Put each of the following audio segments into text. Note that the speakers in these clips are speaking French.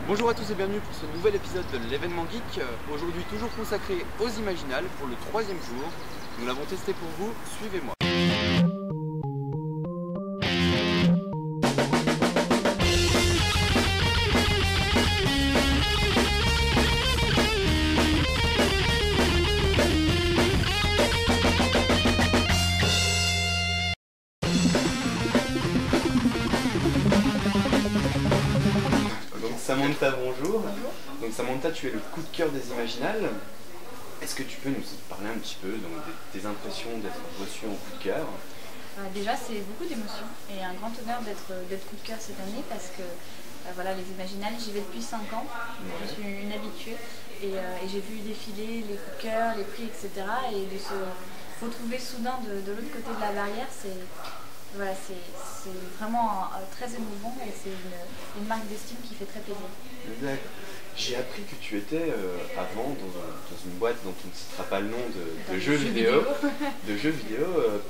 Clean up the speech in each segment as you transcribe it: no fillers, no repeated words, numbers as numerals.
Bonjour à tous et bienvenue pour ce nouvel épisode de l'événement geek. Aujourd'hui toujours consacré aux Imaginales pour le 3e jour. Nous l'avons testé pour vous, suivez-moi. Samantha, bonjour. Bonjour. Donc Samantha, tu es le coup de cœur des Imaginales. Est-ce que tu peux nous parler un petit peu donc, des impressions d'être reçue en coup de cœur? Déjà, c'est beaucoup d'émotions et un grand honneur d'être coup de cœur cette année parce que voilà, les Imaginales, j'y vais depuis 5 ans. Je suis une habituée et j'ai vu défiler les coups de cœur, les prix, etc. Et de se retrouver soudain de l'autre côté de la barrière, c'est vraiment très émouvant et c'est une marque d'estime qui fait très plaisir. D'accord. J'ai appris que tu étais avant dans une boîte dont on ne citera pas le nom de jeux vidéo.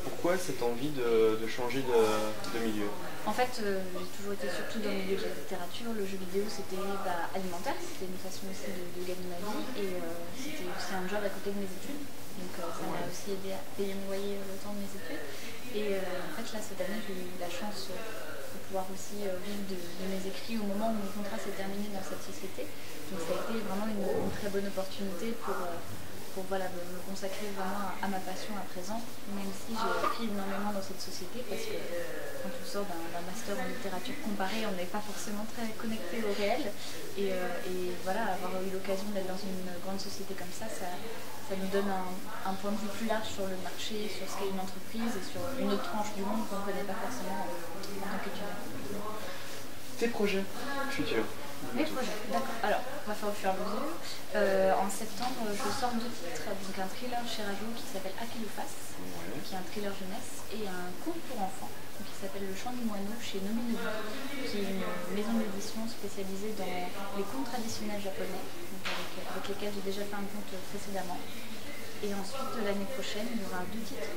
Pourquoi cette envie de changer de milieu? En fait, j'ai toujours été surtout dans le milieu de la littérature. Le jeu vidéo, c'était alimentaire, c'était une façon aussi de gagner ma vie et c'était aussi un job à côté de mes études. Donc ça m'a aussi aidé à payer mon loyer le temps de mes études. Et en fait, là, cette année, j'ai eu la chance de pouvoir aussi vivre de mes écrits au moment où mon contrat s'est terminé dans cette société. Donc ça a été vraiment une très bonne opportunité pour voilà, me consacrer vraiment à ma passion à présent, même si j'ai appris énormément dans cette société parce que quand on sort d'un master en littérature comparée, on n'est pas forcément très connecté au réel et voilà, avoir eu l'occasion d'être dans une grande société comme ça nous donne un point de vue plus large sur le marché, sur ce qu'est une entreprise et sur une autre tranche du monde qu'on ne connaît pas forcément en tant qu'étudiant. Tes projets futurs? Mes projets, d'accord. Alors, on va faire au fur et à mesure. En septembre, je sors 2 titres, donc un thriller chez Rajo qui s'appelle À qui le fasse, qui est un thriller jeunesse, et un conte pour enfants qui s'appelle Le Chant du Moineau chez Nomi Nomi, qui est une maison d'édition spécialisée dans les contes traditionnels japonais, donc avec lesquels j'ai déjà fait un conte précédemment. Et ensuite, l'année prochaine, il y aura 2 titres.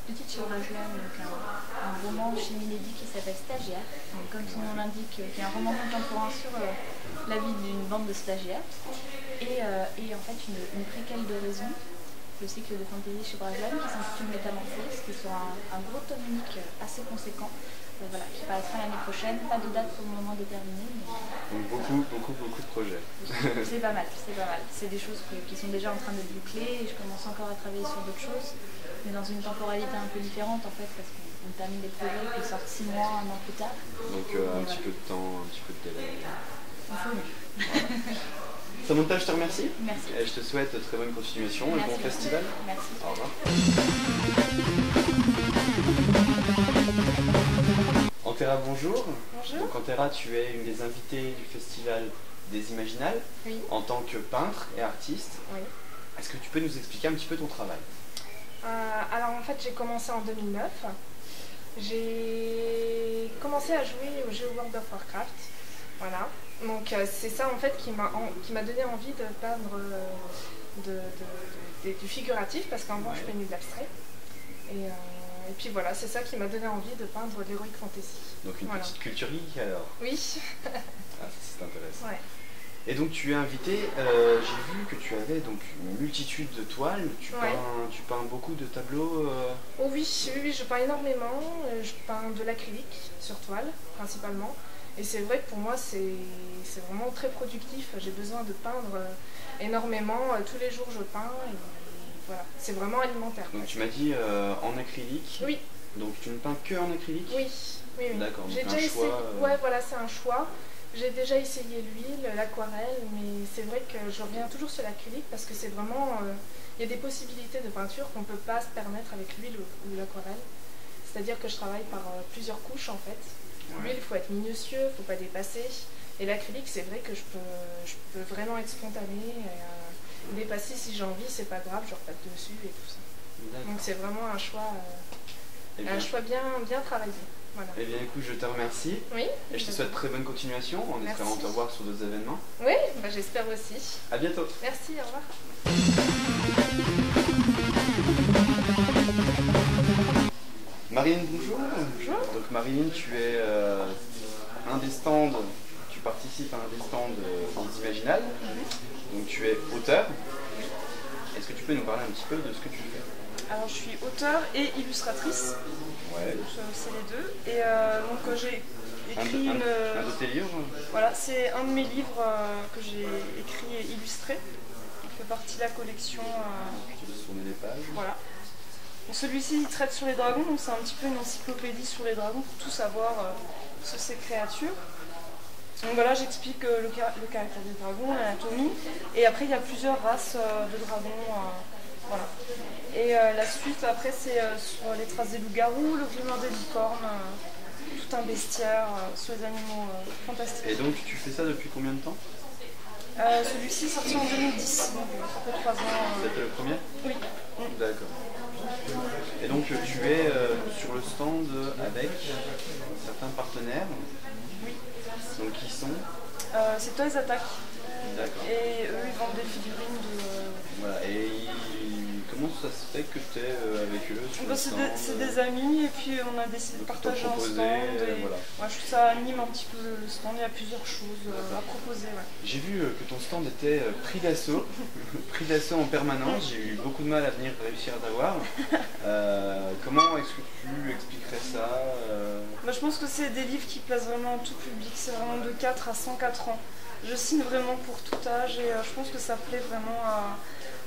Chez Rajlan, donc un roman chez Milady qui s'appelle Stagiaire, donc comme son nom l'indique, qui est un roman contemporain sur la vie d'une bande de stagiaires, et en fait une préquelle d'Horizon, le cycle de fantasy chez Rajlan qui s'intitule Métamorphose, qui sera un gros tome unique assez conséquent, voilà, qui paraîtra l'année prochaine, pas de date pour le moment déterminée. Donc beaucoup de projets. C'est pas mal, c'est des choses qui sont déjà en train de boucler, et je commence encore à travailler sur d'autres choses. Mais dans une temporalité un peu différente en fait, parce qu'on termine des projets qui sortent 6 mois, 1 an plus tard. Donc un petit peu de temps, un petit peu de délai. Il faut mieux. Samantha, je te remercie. Merci. Et je te souhaite très bonne continuation et bon festival. Merci. Au revoir. Antera, bonjour. Bonjour. Donc Antera, tu es une des invitées du festival des Imaginales, Oui. en tant que peintre et artiste. Oui. Est-ce que tu peux nous expliquer un petit peu ton travail? Alors en fait j'ai commencé en 2009, j'ai commencé à jouer au jeu World of Warcraft, voilà, donc c'est ça en fait qui m'a donné envie de peindre du figuratif parce qu'avant je peignais de l'abstrait et puis voilà, c'est ça qui m'a donné envie de peindre l'heroic fantasy. Donc une petite culture geek alors? Oui. Ah, ça c'est intéressant. Ouais. Et donc tu es invité, j'ai vu que tu avais donc une multitude de toiles, tu peins beaucoup de tableaux Oh oui, je peins énormément, je peins de l'acrylique sur toile principalement. Et c'est vrai que pour moi c'est vraiment très productif, j'ai besoin de peindre énormément, tous les jours je peins et voilà, c'est vraiment alimentaire. Donc tu m'as dit en acrylique? Oui. Donc tu ne peins que en acrylique? Oui. D'accord, donc j'ai déjà essayé. choix. Ouais, voilà, c'est un choix. J'ai déjà essayé l'huile, l'aquarelle, mais c'est vrai que je reviens toujours sur l'acrylique parce que c'est vraiment... il y a des possibilités de peinture qu'on ne peut pas se permettre avec l'huile ou l'aquarelle. C'est-à-dire que je travaille par plusieurs couches en fait. L'huile, il faut être minutieux, il ne faut pas dépasser. Et l'acrylique, c'est vrai que je peux vraiment être spontanée. Dépasser si j'ai envie, c'est pas grave, je reparte dessus et tout ça. Donc c'est vraiment un choix, bien travaillé. Voilà. Eh bien écoute, je te remercie. Oui. Et je te souhaite très bonne continuation en espérant te revoir sur d'autres événements. Oui, j'espère aussi. À bientôt. Merci, au revoir. Marilyn, bonjour. Bonjour. Donc Marilyn, tu es un des stands, tu participes participes à un des stands des Imaginales. Donc tu es auteur. Est-ce que tu peux nous parler un petit peu de ce que tu fais? Alors je suis auteure et illustratrice, Ouais. c'est les deux. Et donc j'ai écrit Un de tes livres? Voilà, c'est un de mes livres que j'ai écrit et illustré. Il fait partie de la collection. Tu laisses tourner les pages. Voilà. Celui-ci il traite sur les dragons, donc c'est un petit peu une encyclopédie sur les dragons pour tout savoir sur ces créatures. Donc voilà, j'explique le caractère des dragons, l'anatomie, et après il y a plusieurs races de dragons. Voilà. Et la suite après c'est sur les traces des loups-garous, le grimoire des licornes, tout un bestiaire sur les animaux fantastiques. Et donc tu fais ça depuis combien de temps? Celui-ci est sorti en 2010, donc ça fait 3 ans. C'était le premier? Oui. D'accord. Et donc tu es sur le stand avec certains partenaires. Oui. Donc qui sont? C'est Toys Attack. D'accord. Et eux ils vendent des figurines de... Voilà. Et comment ça se fait que tu es avec eux sur le stand? C'est des amis et puis on a décidé de partager un stand. Et voilà. Ouais, je trouve que ça anime un petit peu le stand, il y a plusieurs choses à proposer. Ouais. J'ai vu que ton stand était pris d'assaut, pris d'assaut en permanence. J'ai eu beaucoup de mal à venir réussir à t'avoir. Comment est-ce que tu expliquerais ça? Je pense que c'est des livres qui plaisent vraiment à tout public, c'est vraiment de 4 à 104 ans. Je signe vraiment pour tout âge et je pense que ça plaît vraiment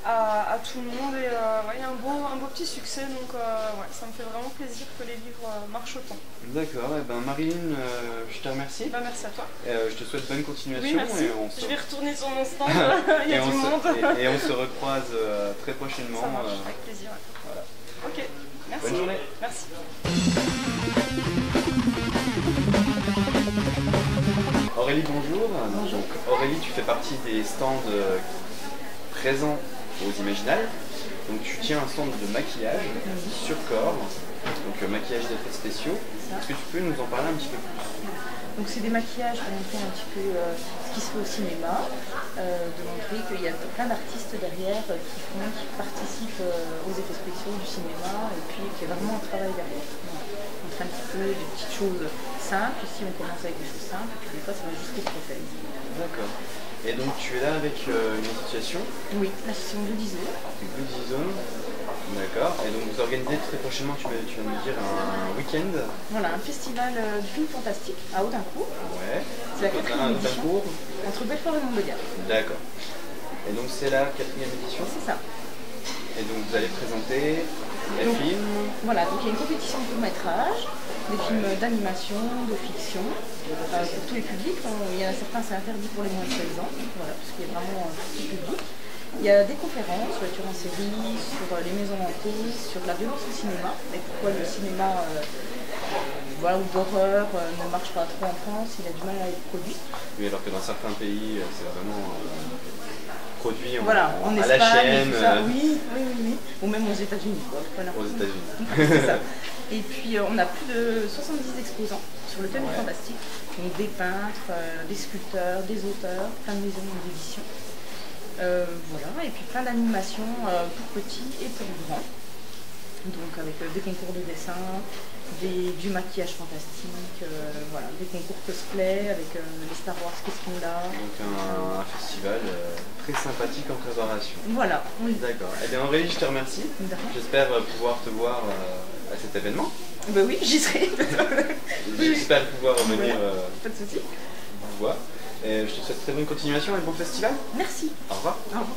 à tout le monde et ouais, il y a un beau petit succès, donc ouais, ça me fait vraiment plaisir que les livres marchent autant. D'accord, et ben Marilyn, je te remercie. Merci à toi. Je te souhaite bonne continuation. Oui, merci. Et je vais retourner sur mon stand, il y a du monde. Et on se recroise très prochainement. Ça marche, avec plaisir. Ouais. Voilà. Ok, merci. Bonne journée. Merci. Aurélie, bonjour. Bonjour. Donc, Aurélie, tu fais partie des stands présents aux Imaginales. Donc tu tiens un stand de maquillage sur corps, donc maquillage d'effets spéciaux. Est-ce que tu peux nous en parler un petit peu plus? Donc c'est des maquillages pour montrer un petit peu ce qui se fait au cinéma, de montrer qu'il y a plein d'artistes derrière qui participent aux effets spéciaux du cinéma et puis qu'il y a vraiment un travail derrière. On fait un petit peu des petites choses simples, si on commence avec des choses simples, et puis des fois ça va jusqu'aux prothèses. D'accord. Et donc tu es là avec une association? Oui, l'association Bloody Zone. Bloody Zone. D'accord. Et donc vous organisez très prochainement, tu vas nous dire, un week-end? Voilà, un festival du film fantastique à Audincourt. Ouais. C'est la 4e édition. Audincourt. Entre Belfort et Montbéliard. D'accord. Et donc c'est la 4e édition? C'est ça. Et donc vous allez présenter des films? Voilà, donc il y a une compétition de court-métrage, des films d'animation, de fiction, pour tous les publics. Il y en a certains, c'est interdit pour les moins de 16 ans, voilà, parce qu'il y a vraiment tout public. Il y a des conférences sur les tueurs en série, sur les maisons hantées, sur la violence au cinéma, et pourquoi le cinéma voilà, ou d'horreur ne marche pas trop en France, il a du mal à être produit. Oui, alors que dans certains pays, c'est vraiment produit voilà, en à Espagne, la chaîne. tout ça. Oui, ou même aux États-Unis. Aux États-Unis. C'est ça. Et puis on a plus de 70 exposants sur le thème du fantastique, donc des peintres, des sculpteurs, des auteurs, plein de maisons d'édition. Voilà, et puis plein d'animations pour petits et pour grands. Donc avec des concours de dessin, du maquillage fantastique, voilà, des concours cosplay avec les Star Wars qui seront là. Donc un festival très sympathique en préparation. Voilà, oui. D'accord. Eh bien Aurélie, je te remercie. J'espère pouvoir te voir à cet événement. Ben oui, j'y serai. J'espère pouvoir revenir pas de soucis. vous voir. Et je te souhaite très bonne continuation et bon festival. Merci. Au revoir. Au revoir.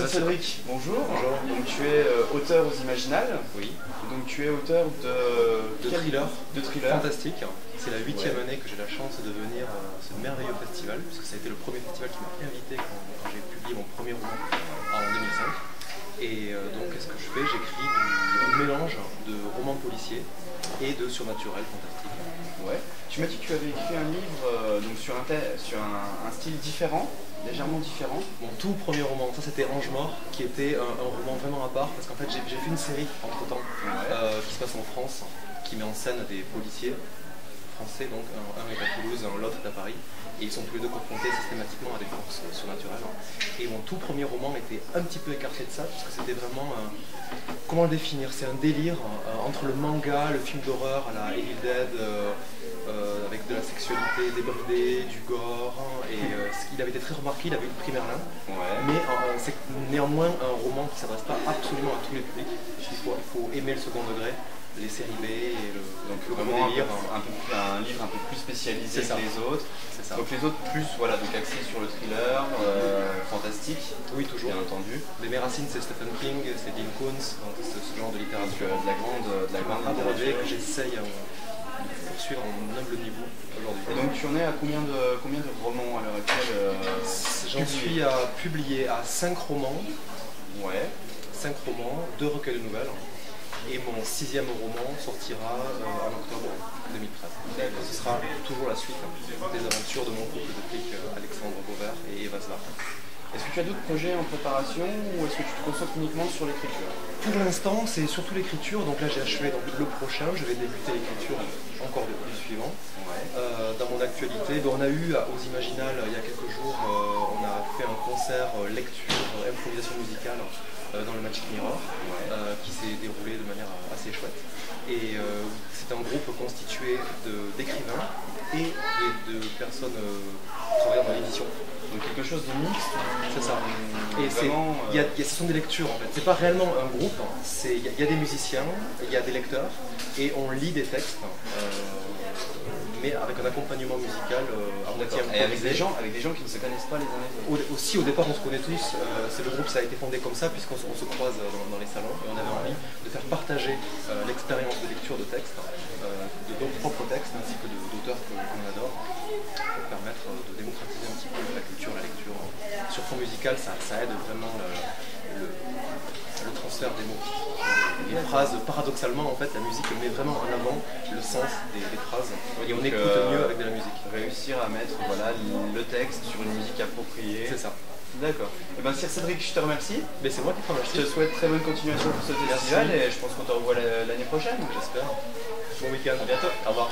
Cédric, bonjour. Bonjour. Donc tu es auteur aux Imaginales. Oui. Donc tu es auteur de thriller. De thriller. Fantastique. C'est la 8e année que j'ai la chance de venir à ce merveilleux festival, puisque ça a été le premier festival qui m'a invité quand j'ai publié mon premier roman en 2005. Et donc qu'est-ce que je fais? J'écris un mélange de romans policiers et de surnaturel fantastique. Ouais. Tu m'as dit que tu avais écrit un livre donc sur un style différent, légèrement différent. Mon tout premier roman, ça c'était Ange Mort, qui était un roman vraiment à part, parce qu'en fait j'ai fait une série entre temps qui se passe en France, qui met en scène des policiers français, donc un est à Toulouse, l'autre est à Paris, et ils sont tous les deux confrontés systématiquement à des forces surnaturelles. Et mon tout premier roman était un petit peu écarté de ça, puisque c'était vraiment, comment le définir, c'est un délire entre le manga, le film d'horreur à la Evil Dead, avec de la sexualité débridée, du gore, et il avait été très remarqué, il avait eu le prix Merlin, mais c'est néanmoins un roman qui ne s'adresse pas absolument à tous les publics. Il faut aimer le second degré, les séries B et donc vraiment délire, un livre un peu plus spécialisé que les autres. Ça. Donc les autres plus donc axés sur le thriller, fantastique. Oui, toujours. Bien entendu. Mais mes racines c'est Stephen King, c'est Dean Koontz, c'est ce genre de littérature, de la grande littérature que j'essaye de poursuivre à un humble niveau aujourd'hui. Et donc tu en es à combien de romans à l'heure actuelle J'en suis à publier à 5 romans. Ouais. 5 romans, 2 recueils de nouvelles. Et mon 6e roman sortira en octobre 2013. Ce sera toujours la suite des aventures de mon couple de flics Alexandre Beauvert et Eva Zvar. Est-ce que tu as d'autres projets en préparation ou est-ce que tu te concentres uniquement sur l'écriture? Pour l'instant, c'est surtout l'écriture. Donc là, j'ai achevé le prochain. Je vais débuter l'écriture encore du suivant. Dans mon actualité, on a eu aux Imaginales il y a quelques jours, on a fait un concert lecture, improvisation musicale dans le Magic Mirror, qui s'est déroulé de manière assez chouette. Et c'est un groupe constitué d'écrivains et de personnes travaillant dans l'édition. Donc quelque chose de mixte. C'est ça. Et ce sont des lectures en fait. C'est pas réellement un groupe, il y a des musiciens, il y a des lecteurs, et on lit des textes, mais avec un accompagnement musical à moitié improvisé. Et avec des gens qui ne se connaissent pas les uns les autres. Aussi au départ on se connaît tous, c'est le groupe, ça a été fondé comme ça puisqu'on se croise dans les salons, et on avait envie de faire partager l'expérience de lecture de textes, de nos propres textes ainsi que d'auteurs qu'on adore, pour permettre de démocratiser un petit peu la culture, la lecture. Sur fond musical, ça aide vraiment le transfert des mots. Les phrases, paradoxalement en fait, la musique met vraiment en avant le sens des phrases, et on écoute mieux avec de la musique. Réussir à mettre le texte sur une musique appropriée. C'est ça. D'accord. Et bien Sir Cédric, je te remercie. Mais c'est moi qui te remercie. Je te souhaite très bonne continuation pour ce festival et je pense qu'on te revoit l'année prochaine. J'espère. Bon week-end. À bientôt. Au revoir.